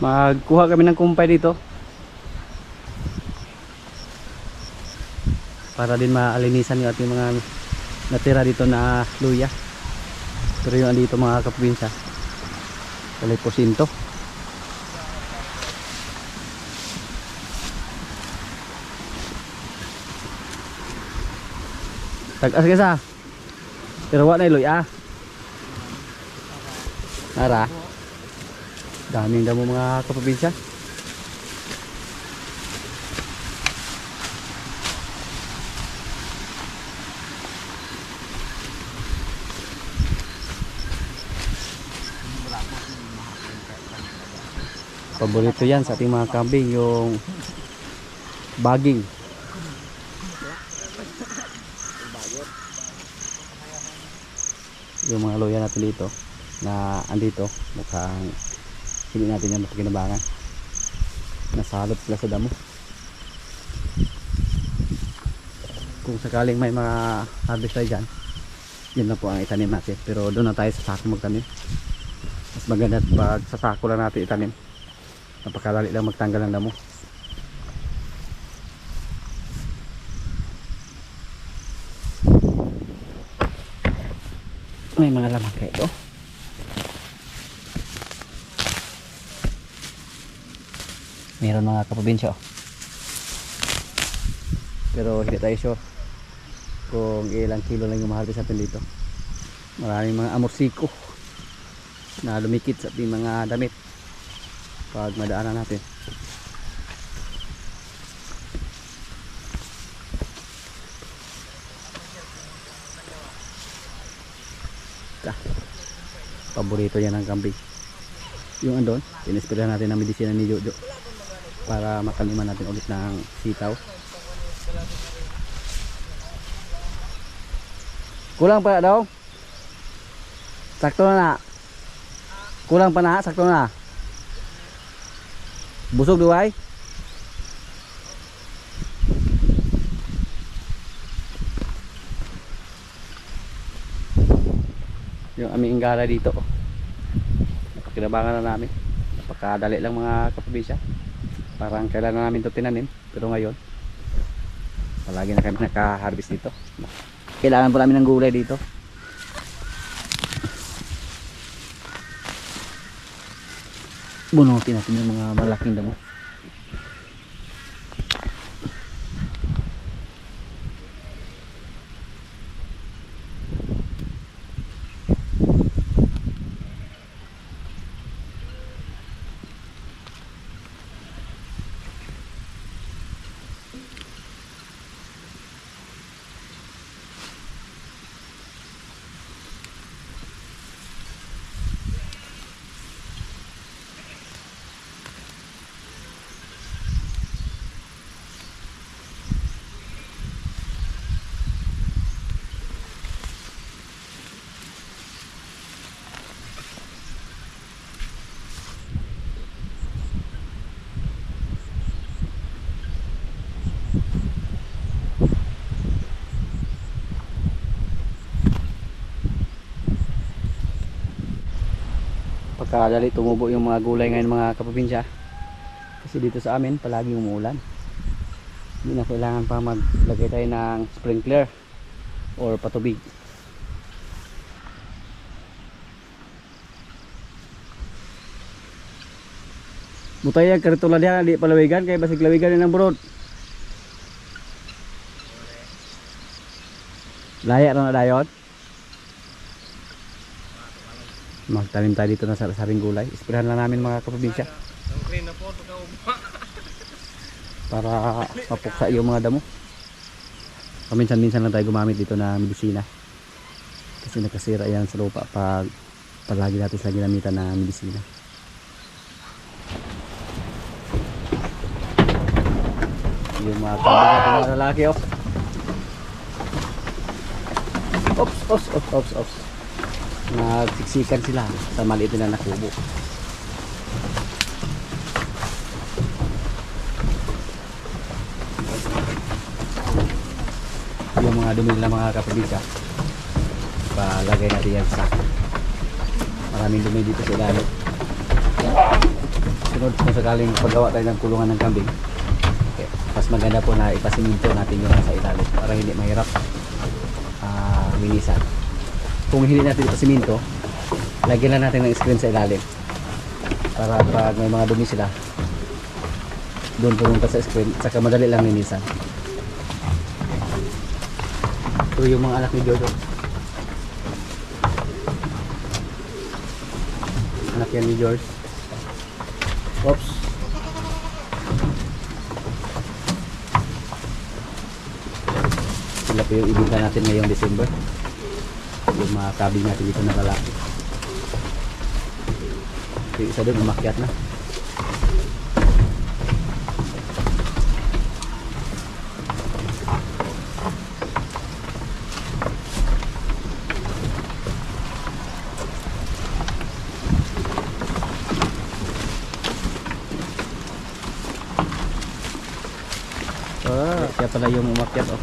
Magkuha kami ng kumpay dito para din maalinisan yung ating mga natira dito na luya. Pero yung andito mga kaprobinsya, talay porsinto. Tagas ka sa pero wala na luya. Nara daming damo mga kaprobinsya. Paborito yan sa ating mga kambing, yung baging. Yung mga loya natin dito na andito, mukhang hindi natin yan mapagkinabangan. Nasalot sila sa damo. Kung sakaling may mga harvest tayo dyan, yun na po ang itanim natin. Pero doon na tayo sa sako magtanim. Mas maganda pag sa sako lang natin itanim. Napakadali lang magtanggal ng damo. May mga laman kayo ito. Meron mga kaprobinsya, oh. Pero hindi tayo sure kung ilang kilo lang yung maharvest natin dito. Maraming mga amorsiko na lumikit sa ating mga damit pag madaanan natin. Paborito yan ng kambing. Yung andon, inispirahan natin ng medisina ni Jojo para mataniman natin ulit ng sitaw. Kulang pa daw? Sakto na. Kulang pa na, sakto na. Busog duway? Yung aming ingara dito, napakinabangan na namin. Napakadali lang mga kaprobinsya. Parang kailan na namin ito tinanim, pero ngayon palagi na kami naka-harvest dito. Kailangan po namin ng gulay dito. Bunutin natin yung mga malaking damo. Pagkadali tumubo yung mga gulay ngayon mga kaprobinsya, kasi dito sa amin palaging umuulan. Hindi na kailangan pa maglagay tayo ng sprinkler or patubig. Butay ang karitola diyan, di palawigan kay basig lawigan ng burod. Laya na dayon. Magtanim tayo dito ng sari-saring gulay. Isprayan lang namin mga kaprobinsya para mapuksa yung mga damo. Paminsan-minsan lang tayo gumamit dito na medisina kasi nakasira yan sa lupa pag palagi natin sila ginamitan na medisina. Yung mga kambing natin mga lalaki, oh. Ops. Nagsiksikan sila sa maliit nila na kubo. Yung mga dumi nila mga kaprobinsya, palagay natin yan sa maraming dumi dito sa ilalim. Sunod kung sakaling paggawa tayo ng kulungan ng kambing, okay, mas maganda po na ipasiminto natin yung nasa ilalim para hindi mahirap linisan. Kung hindi natin ipasiminto, lagyan lang natin ng screen sa ilalim para pag may mga dumi sila doon pumunta sa screen, saka madali lang linisan. Ito yung mga anak ni Jojo. Anak yan ni George. Oops. Sila po yung ibigay natin ngayong December. Yung mga kabing natin dito na lalaki. Yung isa doon umakyat na. Siya pala yung umakyat, oh.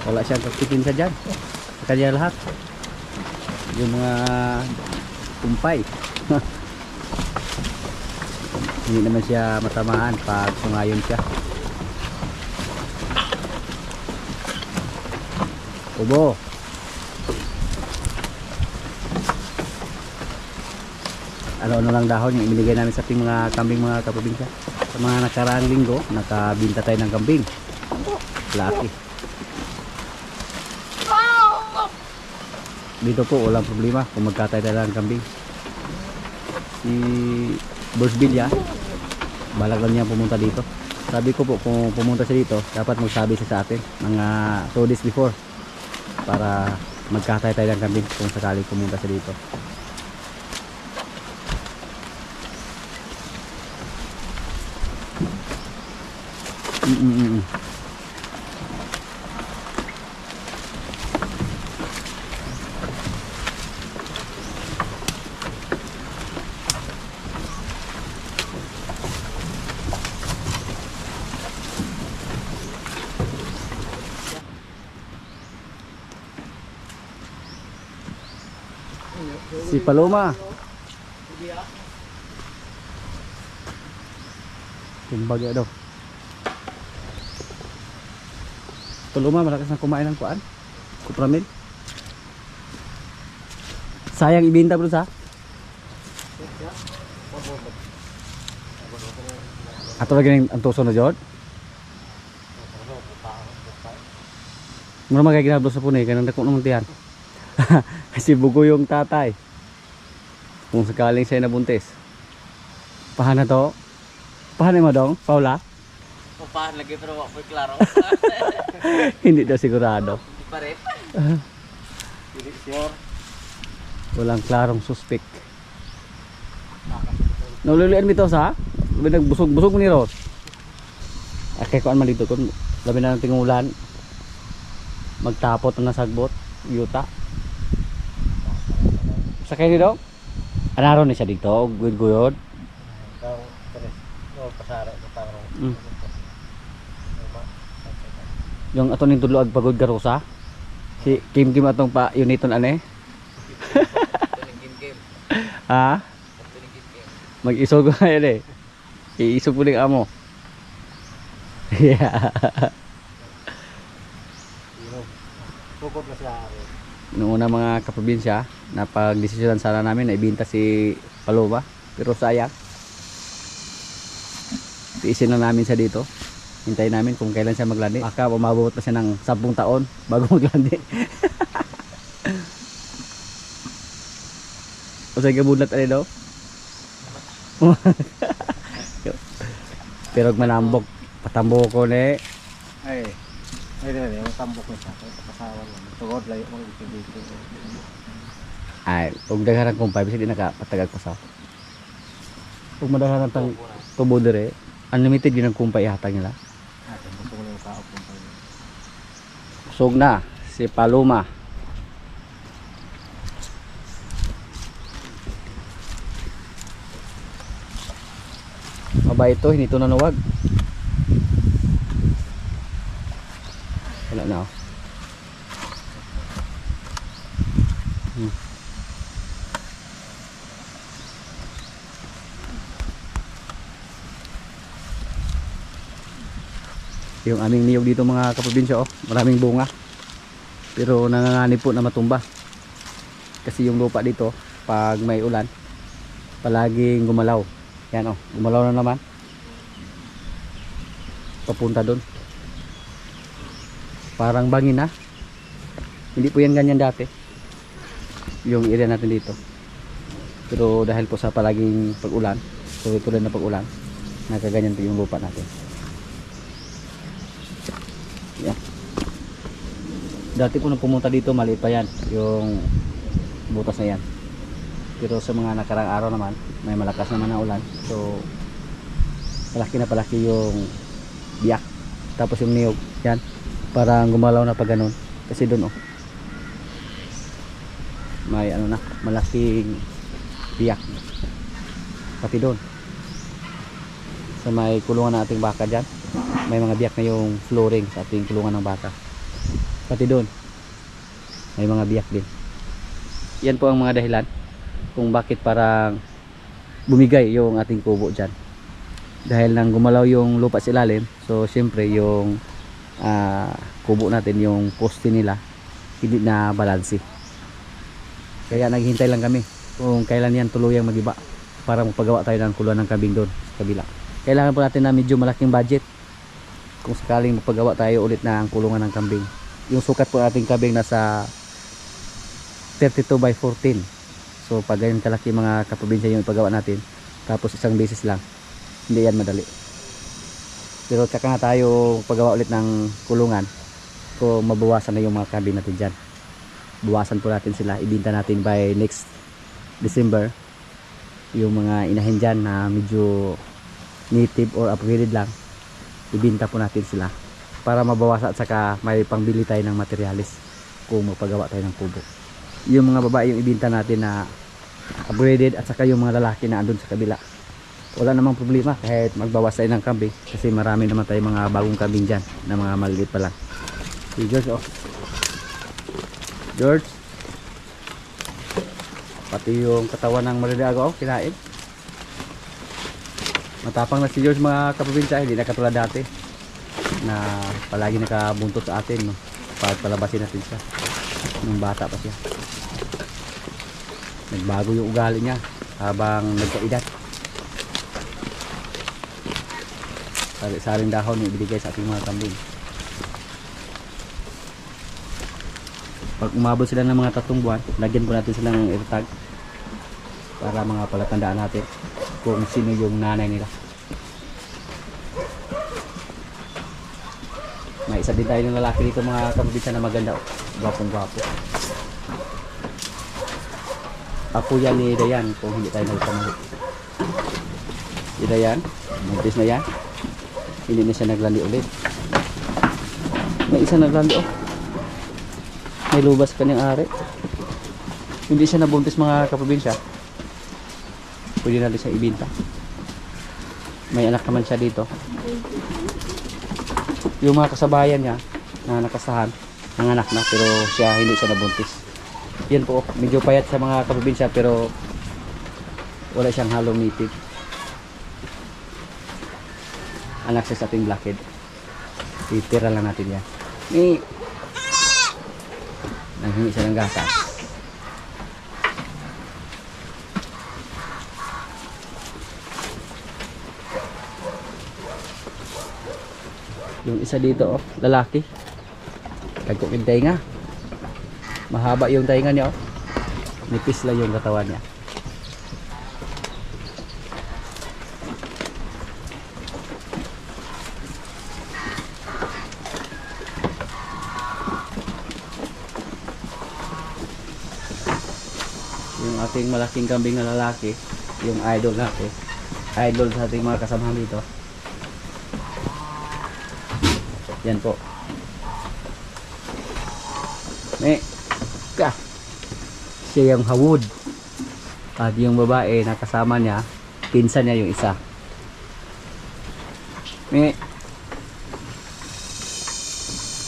Wala siyang kakitin sa dyan. Sa kanya lahat. Yung mga kumpay. Hindi naman siya matamaan pag sumayon siya. Ubo. Ano-ano lang dahon yung ibinigay namin sa ating mga kambing, mga kaprobinsya. Sa mga nakaraang linggo, nakabinta tayo ng kambing. Laki. Dito po walang problema kung magkatay tayo ng kambing. Si Boss Bilya, balak lang niya pumunta dito. Sabi ko po kung pumunta siya dito, dapat magsabi siya sa atin mga 2 days before para magkatay tayo ng kambing kung sakaling pumunta siya dito. Si Paloma. Timbagya daw. Paloma malakas na kumain ng kuan. Kupramil. Sayang ibenta bro sa. Ato lagi ang tuso na jod. Mura magaginablo sa punay kanang dako nang tiyan. Kasi bugo yung tatay. Kung sakaling siya nabuntis. Pahan na to? Pahan mo dong, Paula? Pahan lagi pero wala po klaro. Hindi daw sigurado. Hindi pa rin. Hindi sure. Walang klarong suspect. Naululian mo ito sa? Nagbusog-busog mo ni Ros. Okay, kuan man dito. Labi na ng tingulan. Magtapot na nasagbot. Yuta. Sakay ni daw? Anaro ni siya dito, guyod-guyod. Yung ato ning tudlo ag pagod garusa. Si Kim atong pa uniton ane. Ha? Mag-isog ko yan eh. Iisog po ning amo. Yeah. Pukot na siya. Noong una mga kaprobinsya, napag-desisyonan sana namin na ibinta si Paloma. Pero sayang. Tiisin na namin siya dito. Hintayin namin kung kailan siya maglandi. Baka umabot pa siya ng 10 taon bago maglandi. O sa gabudlat ali daw? Pero manambok. Patambok ko ni. Ay yung tambok na siya. Kasawa mo. Tugod layo mong ibigay. Ay, kung dagharan kong 5, hindi nakapatagag ko sa. Kung madagharan tang tubo dire, unlimited yun ang kumpay ihatag nila. Sog na si Paloma. Mabait to, hindi to nanuwag. Wala na oh. Yung aming niyog dito mga kaprobinsya, oh, maraming bunga. Pero nanganganib po na matumba. Kasi yung lupa dito, pag may ulan, palaging gumalaw. Yan, oh, gumalaw na naman. Papunta doon. Parang bangin na. Hindi po yan ganyan dati. Yung area natin dito. Pero dahil po sa palaging pag-ulan, tuloy-tuloy na pag-ulan, nagkaganyan po yung lupa natin. Yan. Dati po nung pumunta dito, maliit pa yan, yung butas na yan. Pero sa mga nakarang araw naman, may malakas naman na ulan. So, palaki na palaki yung biyak. Tapos yung niyog, yan. Parang gumalaw na pa ganun. Kasi doon, oh, may ano na, malaking biyak. Pati doon. Sa may kulungan ng ating baka dyan, may mga biyak na yung flooring sa ating kulungan ng baka. Pati doon, may mga biyak din. Yan po ang mga dahilan kung bakit parang bumigay yung ating kubo dyan. Dahil nang gumalaw yung lupa sa ilalim, so syempre yung kubo natin, yung poste nila, hindi na balanse. Kaya naghihintay lang kami kung kailan yan tuluyang magiba para magpagawa tayo ng kulungan ng kambing doon sa kabila. Kailangan po natin na medyo malaking budget kung sakaling magpagawa tayo ulit ng kulungan ng kambing. Yung sukat po ating kambing nasa 32 by 14. So pag ganyan kalaki mga kaprobinsya yung ipagawa natin, tapos isang beses lang, hindi yan madali. Pero tsaka nga tayo pagawa ulit ng kulungan kung mabawasan na yung mga kambing natin dyan. Bawasan po natin sila, ibinta natin by next December yung mga inahin dyan na medyo native or upgraded lang, ibinta po natin sila para mabawasan at saka may pangbili tayo ng materialis kung magpagawa tayo ng kubo. Yung mga babae yung ibinta natin na upgraded at saka yung mga lalaki na andun sa kabila, wala namang problema kahit magbawas tayo ng kambing kasi marami naman tayo mga bagong kambing dyan na mga maliliit pa lang. Si George, oh, George, pati yung katawan ng Maridago, oh, kinain. Matapang na si George mga kaprobinsya, hindi na katulad dati na palagi nakabuntot sa atin, no? Pag palabasin natin siya nung bata pa siya. Nagbago yung ugali niya habang nagkaedad. Sari-saring dahon yung ibigay sa ating mga kambing. Pag umabot sila ng mga 3 buwan, lagyan po natin sila ng airtag para mga palatandaan natin kung sino yung nanay nila. May isa din tayo ng lalaki dito mga kaprobinsya na maganda, gwapong gwapo. Apo yan ni Dayan kung hindi tayo nagkamali. Si Dayan, buntis na yan, hindi na siya naglandi ulit. May isa naglandi, oh, may lubas kanyang ari. Hindi siya nabuntis mga kaprobinsya, pwede natin siya ibinta. May anak naman siya dito. Yung mga kasabayan niya na nakasahan, nanganak na pero siya hindi siya nabuntis. Yan po, medyo payat sa mga kaprobinsya pero wala siyang halong native. Anak siya sa ating blackhead. Itira lang natin yan. Nanghingi siya ng gatas. Yung isa dito, oh, lalaki. Kagkok yung tainga. Mahaba yung tainga niya, oh. Nipis lang yung katawan niya. Yung ating malaking kambing na lalaki, yung idol natin. Idol sa ating mga kasamahan dito. Yan po. Siya yung hawod. At yung babae na kasama niya, pinsan niya yung isa.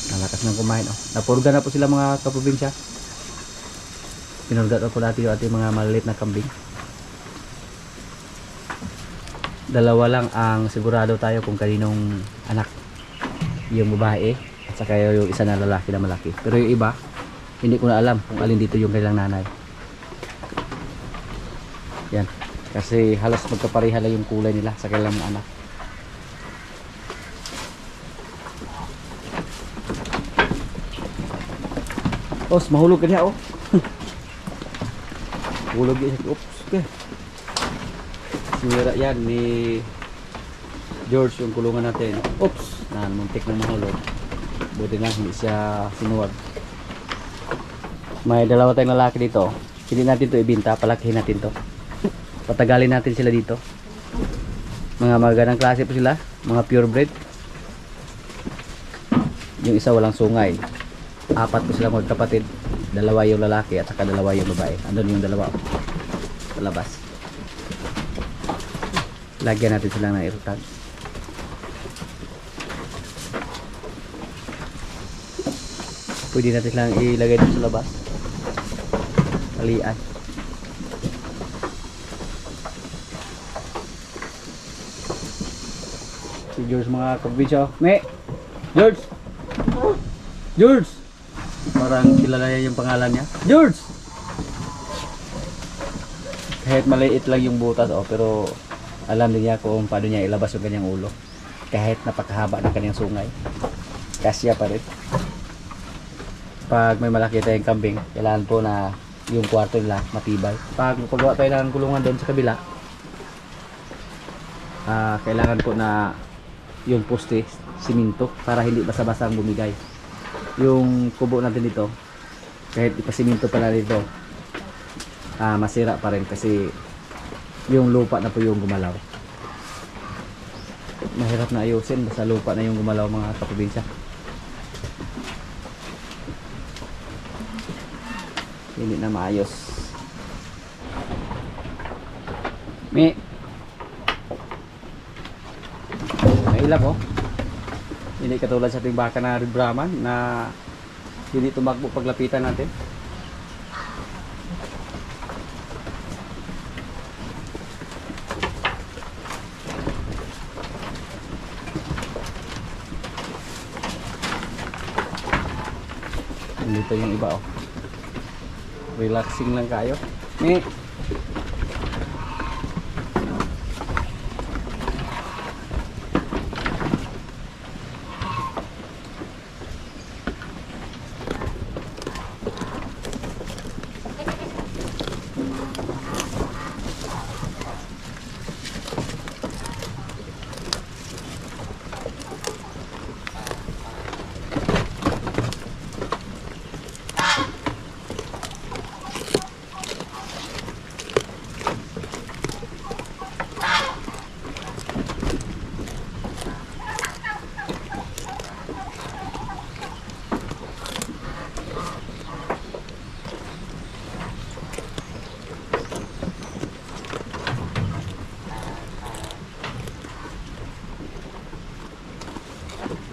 Nalakas ng kumain, oh. Napurga na po sila mga kaprobinsya. Pinurga na po natin yung ating mga maliliit na kambing. Dalawa lang ang sigurado tayo kung kaninong anak. yung babae at saka yung isa na lalaki na malaki. Pero yung iba, hindi ko na alam kung alin dito yung kailang nanay. Yan. Kasi halos magkapareha lang yung kulay nila sa kailang mga anak. Os, mahulog ka niya oh. Hulog yan. Oops. Okay. Sinira yan ni George yung kulungan natin. Oops. Muntik na mahulog. Buti na hindi siya sinuwag. May dalawa tayong lalaki dito. Hindi natin to ibinta. Palakihin natin to. Patagalin natin sila dito. Mga magandang klase po sila. Mga purebred. Yung isa walang sungay. 4 po sila magkapatid. 2 yung lalaki at saka 2 yung babae. Andun yung 2 sa labas. Lagyan natin silang ng airtag. Pwede natin silang ilagay dito sa labas. Talian. Si George mga kabidyo. Me! George! George! Parang kilala niya yung pangalan niya. George! Kahit maliit lang yung butas pero alam din niya kung paano niya ilabas yung kanyang ulo. Kahit napakahaba ng kanyang sungay. Kasya pa rin. Pag may malaki tayong kambing, kailangan po na yung kwarto nila matibay. Pag pagawa tayo ng kulungan doon sa kabila, kailangan po na yung poste, siminto, para hindi basa-basa ang bumigay. Yung kubo natin dito, kahit ipasiminto pala dito, masira pa rin kasi yung lupa na po yung gumalaw. Mahirap na ayusin, basta lupa na yung gumalaw mga kaprobinsya. Hindi na maayos. May ilap oh. Hindi katulad sa ating baka na Brahman na hindi tumakbo paglapitan natin. Dito yung iba oh. Relaxing lang kayo.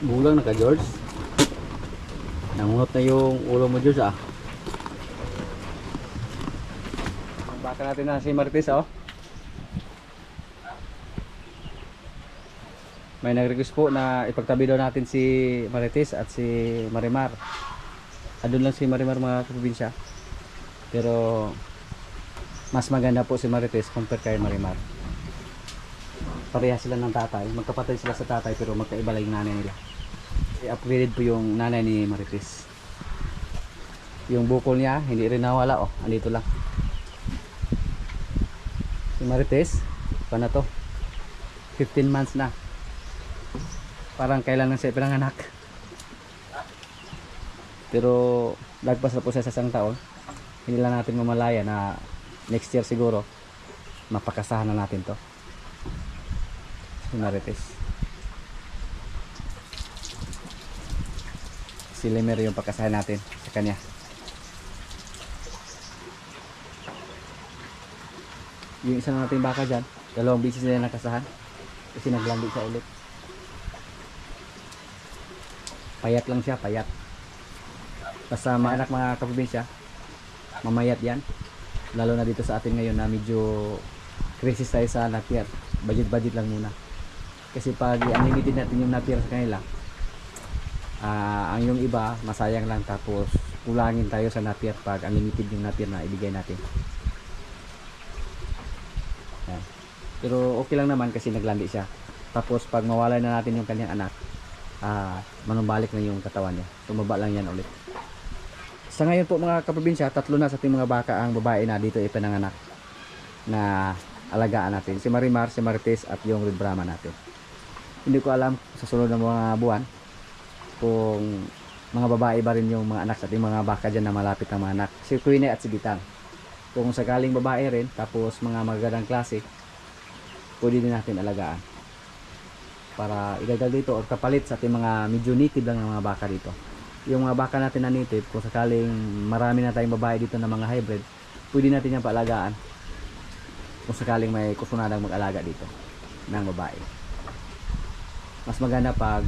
Bulang na ka George. Nangunot na yung ulo mo George ah. Ang baka natin na si Marites oh. May nag-request po na ipagtabi daw natin si Marites at si Marimar. Andun lang si Marimar mga kaprobinsya. Pero mas maganda po si Marites compare kay Marimar. Pareha sila ng tatay. Magkapatid sila sa tatay pero magkaiba lang yung nanay nila. I-upgraded po yung nanay ni Marites. Yung bukol niya hindi rin nawala oh. Andito lang. Si Marites, paano to? 15 months na. Parang kailan lang siya pinanganak. Pero lagpas na po siya sa 1 taon. Hindi lang natin mamalaya na next year siguro mapakasahan na natin to. Si Marites. Si Lemer yung pakasahan natin sa kanya. Yung isa nating baka dyan, 2 beses nila nakasahan kasi naglandi siya ulit. Payat lang siya, payat. Basta mga anak mga kaprobinsya, mamayat yan. Lalo na dito sa atin ngayon na medyo crisis tayo sa napier. Budget lang muna. Kasi pag i-unlimited natin yung napier sa kanila, Ang yung iba masayang lang, tapos kulangin tayo sa napier pag unlimited yung napier na ibigay natin. Yan. Pero okay lang naman kasi naglandi siya. Tapos pag mawala na natin yung kanyang anak, manumbalik na yung katawan niya. Tumaba lang yan ulit. Sa ngayon po mga kaprobinsya, 3 na sa ating mga baka ang babae na dito ipinanganak na alagaan natin. Si Marimar, si Marites at yung Red Brahma natin. Hindi ko alam sa sunod ng mga buwan kung mga babae ba rin yung mga anak sa ating mga baka dyan na malapit ng mga anak. Si Queenie at si Bitang. Kung sakaling babae rin, tapos mga magagandang klase, pwede din natin alagaan para idagdag dito o kapalit sa ating mga medyo native lang ng mga baka dito. Yung mga baka natin na native, kung sakaling marami na tayong babae dito na mga hybrid, pwede natin yan paalagaan kung sakaling may kusunadang mag-alaga dito ng babae. Mas maganda pag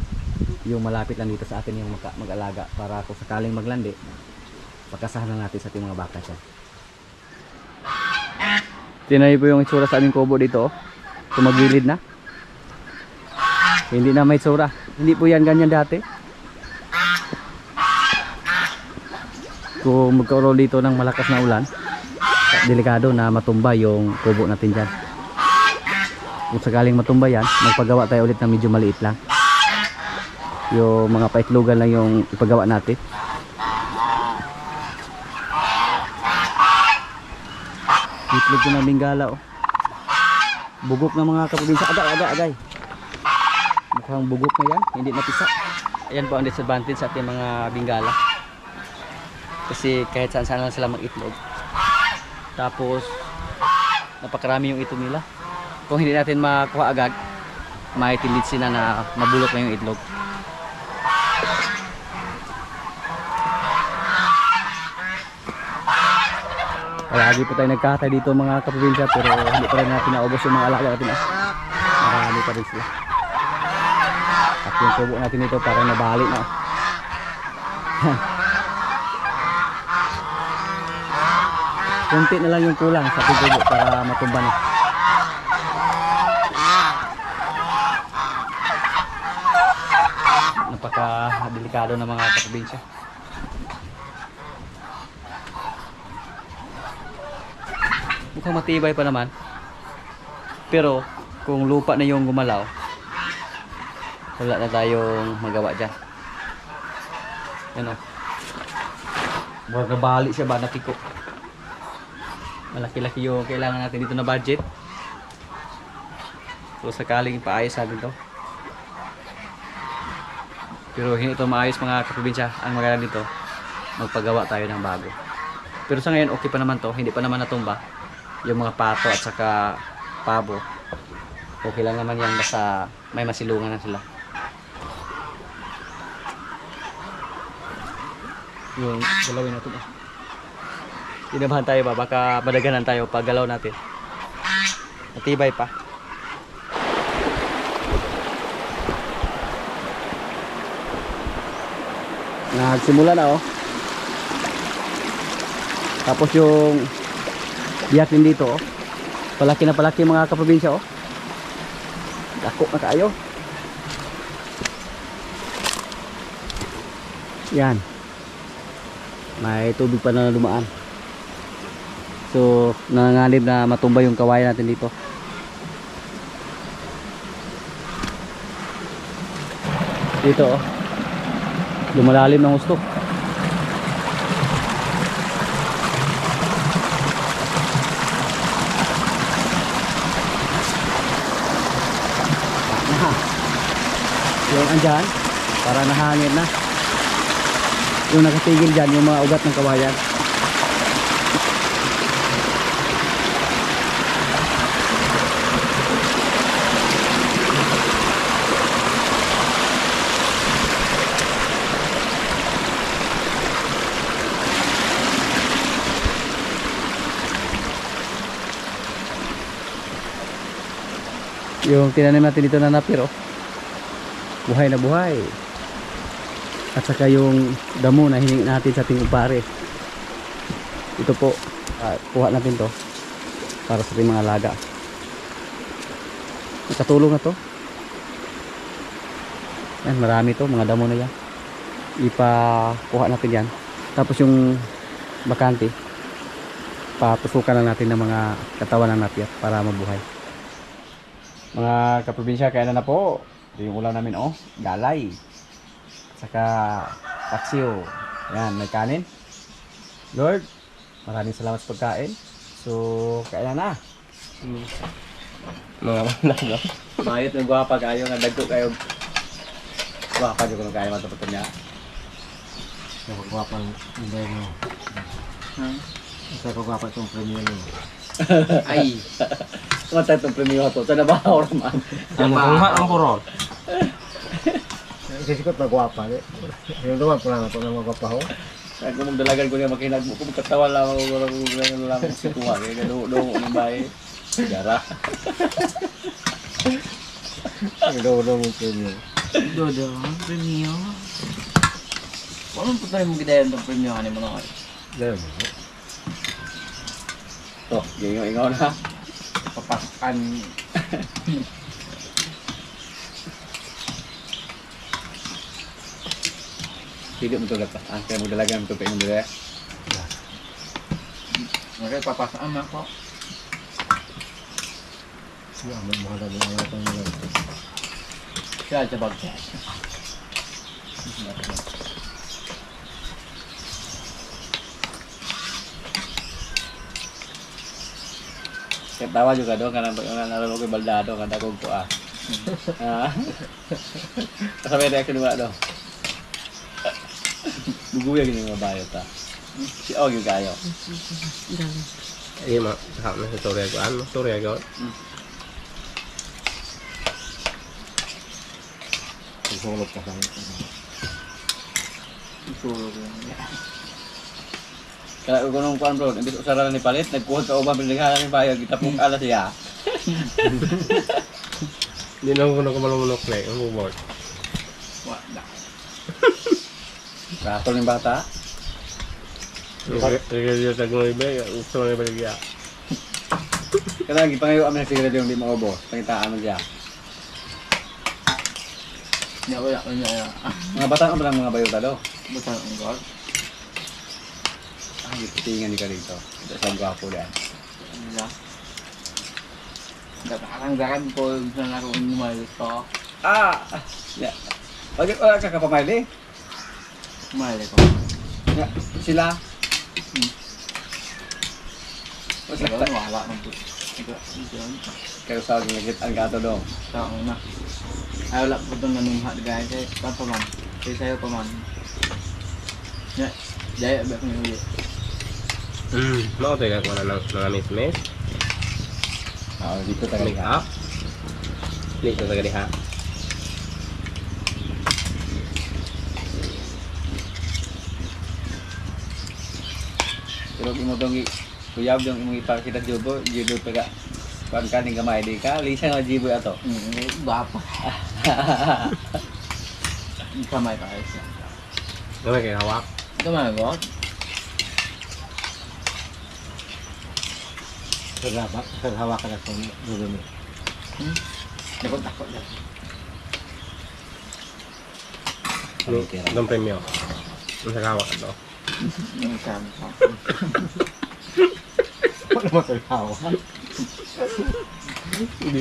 yung malapit lang dito sa atin yung mag-alaga para kung sakaling maglandi, pagkasahan lang natin sa ating mga baka siya. Tinayo po yung itsura sa aming kubo dito, tumagilid na. Hindi na may itsura. Hindi po yan ganyan dati. Kung magkaroon dito ng malakas na ulan, delikado na matumba yung kubo natin dyan. Kung sakaling matumba yan, magpagawa tayo ulit ng medyo maliit lang. Yung mga paitlugan lang yung ipagawa natin. Itlog ko ng Bengala, oh. Bugok na mga kaprobinsya. Agay. Mukhang bugok na yan, hindi napisa. Ayan po ang disadvantage sa ating mga Bengala. Kasi kahit saan lang sila mag-itlog. Tapos napakarami yung itlog nila. Kung hindi natin makuha agad, may tendency na mabulok na yung itlog. Lagi po tayo nagkatay dito mga kaprobinsya, pero hindi pa rin natin naubos yung mga alaga natin. Marami pa rin sila. At yung kubo natin dito parang nabali na. Kunti na lang yung kulang sa kubo para matumba na. Napaka-delikado na mga kaprobinsya. Mukhang matibay pa naman. Pero kung lupa na yung gumalaw, wala na tayong magawa dyan. Yan o. Buwag nabali siya ba, natiko. Malaki-laki yung kailangan natin dito na budget. So sakaling ipaayos natin to. Pero hindi ito maayos mga kaprobinsya. Ang maganda dito, magpagawa tayo ng bago. Pero sa ngayon okay pa naman to, hindi pa naman natumba. Yung mga pato at saka pabo, okay lang naman yan, basta may masilungan na sila. Yung galawin natin. Tinabahan tayo ba? Baka madaganan tayo pag galaw natin. Matibay pa. Nagsimula na oh. Tapos yung biyak din dito oh. Palaki na palaki mga kaprobinsya oh. Dako na kayo. Yan. May tubig pa na dumaan. So nanganganib na matumba yung kawayan natin dito. Dito oh. Lumalalim ng gusto. Yung andyan para nahangin na. Yung nakatigil dyan yung mga ugat ng kawayan. Yung tinanim natin dito na napir oh. Buhay na buhay. At saka yung damo na hiningi natin sa ating umpare. Ito po, kuha natin to para sa ating mga alaga. Nakatulong na to. Yan, marami to, mga damo na yan. ipakuha natin yan. Tapos yung bakante, patusukan lang natin ng mga katawan ng napyat para mabuhay. Mga kaprobinsya, kaya na po. Ito yung ulam namin, oh. Galay. Saka paksiw. Yan, may kanin. Lord, maraming salamat sa pagkain. So, kaya na. Mga manalo. Mayot ng gwapa kayo, nga dagko kayo. Gwapa dyan kung kaya matapatan niya. Napagwapang hindi mo. Isa kagwapa itong premium mo. Ay! Matay itong premium to. Sana ba ako naman? Ano nga ang puro? Isisikot na gwapa. Yung naman po lang ito na magwapa ho. Kaya kung magdalagan ko niya makinag mo, kung magkatawa lang ako, walang lang si Tuwa. Kaya ganoon ng bahay. Sigara. Ang daw mo premium. Dodo, premium. Kung anong punta mo gidayan itong premium ano mo na kayo? Dahil mo. To, yung ingaw na. Papakan. Hindi mo ito lapas. Kaya magdalagan mo ito pa yung dala. Okay, papasaan ako. Siya, may mga dami ang ito nila. Siya, sa bagay. Kaya tawa juga doon, karena nalaro ko baldado, kanda ko po Kasama yung reaction mo doon. Buguya gini mga bayo ta. Si Og yung kayo. Iya mak, hak na sa storya ko. Ano storya ko? Susulog ka sa Ituro ko yan. Kaya ko nung kuan bro, imbis usaran ni palit, nagkuha ka uban pinaghalan ni bayo, kita pong alas siya. Hindi na ako nakamalunok na ang bumot. Wala. Rato ng bata. Sige, tag mo iba, gusto mo iba. Kaya gipangayo amin siguro yung di maubos, pangitaan mo siya. Niya wala ko niya. Mga bata ka ba lang mga bayo talo? Butang ang god. Ay, putingan ni ka dito. Ito sa gwapo dyan. Wala. Dakarang-dakan ko sa laro ni Malito. Yeah. Wala ka kapamali. Malito. Yeah. Sila. Wala ko wala nang po. Kaya sa akin nagkit ang gato doon. Sa una. Ay wala po itong nanungha guys. Kaya pa man. Kaya sa'yo pa man. Ya, jaya ba kung ulit. Mau tayo ka na ng miss-miss. Dito tayo Make up. Dito tayo diha. Pero kung mo itong kuyab yung imong ipakita jubo taga kuan ka ning gamay di ka lisa nga jibo ato. Bapa. Kamay pa siya. Ano kayo hawak? Kamay god. Hawakan na itong dulo mo. Takot na. Itong premyo. Ang sa hawak ito. Yung sampa. Ano mo sa hawak?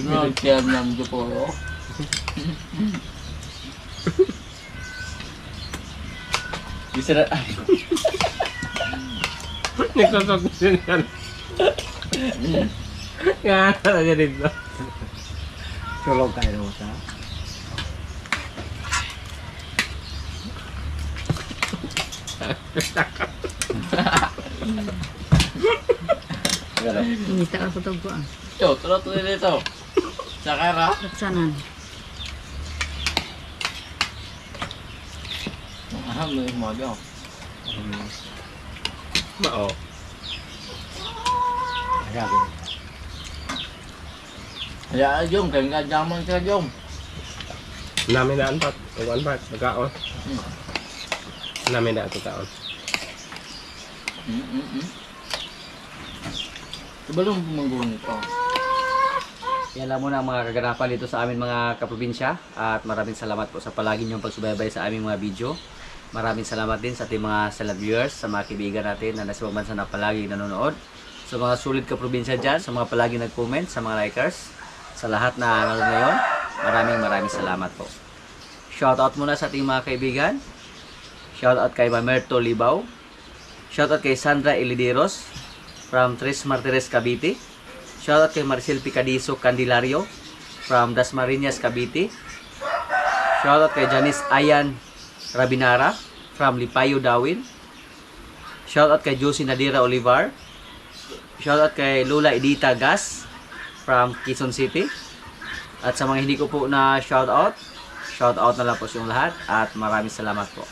No, tiyan ng Joporo. Bisa na Nagkasok din yan. Nga talaga dito. Sulog tayo naman sa. Minta ka sa ko ah. Yo, tulot dito. Sa kara. Laksanan. Aham mo yung mga Mao. Grabe. Ya, Jom, kaya nga jaman ka, Jom. Namin na anpat. Anpat. Pagkaon. Namin na ito kaon. Balong pumanggung ito. Yan lang muna ang mga kaganapan dito sa amin mga kaprobinsya at maraming salamat po sa palagi niyong pagsubaybay sa aming mga video. Maraming salamat din sa ating mga celeb viewers, sa mga kaibigan natin na nasa ibang bansa na palagi nanonood. Sa mga sulit ka probinsya dyan, sa mga palagi nag-comment, sa mga likers, sa lahat na nanonood ngayon, maraming salamat po. Shoutout muna sa ating mga kaibigan. Shoutout kay Mamerto Libaw. Shoutout kay Sandra Elideros from Tres Martires, Cavite. Shoutout kay Maricel Picadiso Candelario from Dasmariñas, Cavite. Shoutout kay Janice Ayan Rabinara from Lipayo, Dawin. Shoutout kay Josie Nadira Olivar. Shoutout kay Lola Edita Gas from Quezon City. At sa mga hindi ko po na shoutout na lang po sa inyong lahat at maraming salamat po.